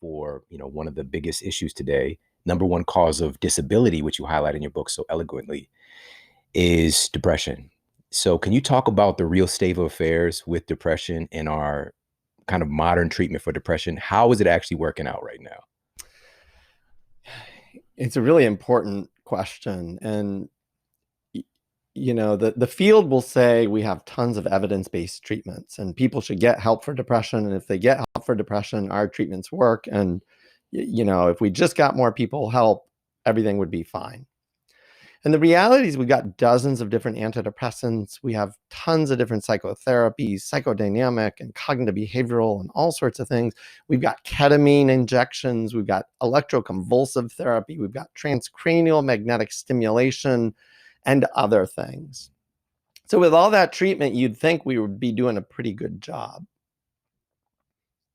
for, one of the biggest issues today, number one cause of disability, which you highlight in your book so eloquently, is depression. So can you talk about the real state of affairs with depression and our kind of modern treatment for depression? How is it actually working out right now? It's a really important question. And, the field will say we have tons of evidence-based treatments and people should get help for depression. And if they get help for depression, our treatments work. And, if we just got more people help, everything would be fine. And the reality is we've got dozens of different antidepressants. We have tons of different psychotherapies, psychodynamic and cognitive behavioral and all sorts of things. We've got ketamine injections. We've got electroconvulsive therapy. We've got transcranial magnetic stimulation and other things. So with all that treatment, you'd think we would be doing a pretty good job.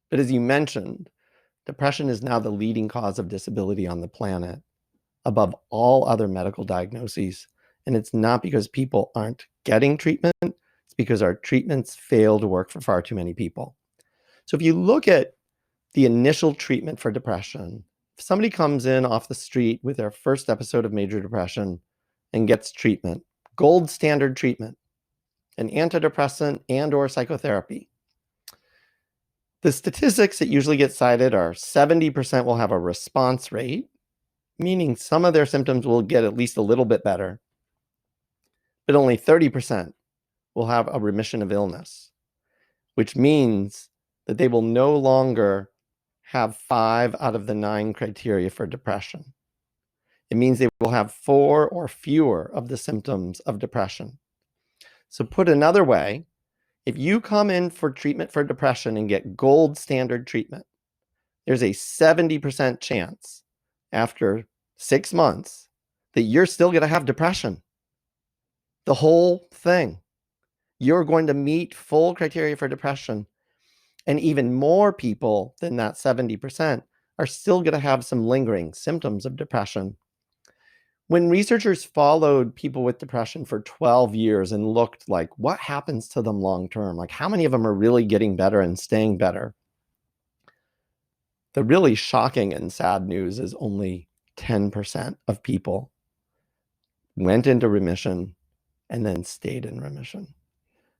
But as you mentioned, depression is now the leading cause of disability on the planet, above all other medical diagnoses. And it's not because people aren't getting treatment, it's because our treatments fail to work for far too many people. So if you look at the initial treatment for depression, if somebody comes in off the street with their first episode of major depression and gets treatment, gold standard treatment, an antidepressant and or psychotherapy, the statistics that usually get cited are 70% will have a response rate, meaning some of their symptoms will get at least a little bit better, but only 30% will have a remission of illness, which means that they will no longer have 5 out of the 9 criteria for depression. It means they will have 4 or fewer of the symptoms of depression. So put another way, if you come in for treatment for depression and get gold standard treatment, there's a 70% chance after 6 months that you're still going to have depression. The whole thing. You're going to meet full criteria for depression. And even more people than that 70% are still going to have some lingering symptoms of depression. When researchers followed people with depression for 12 years and looked like what happens to them long term, like how many of them are really getting better and staying better, the really shocking and sad news is only 10% of people went into remission and then stayed in remission.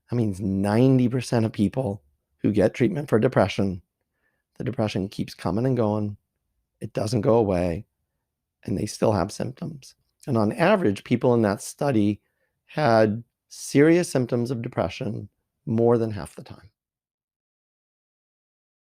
That means 90% of people who get treatment for depression, the depression keeps coming and going, it doesn't go away, and they still have symptoms. And on average, people in that study had serious symptoms of depression more than half the time.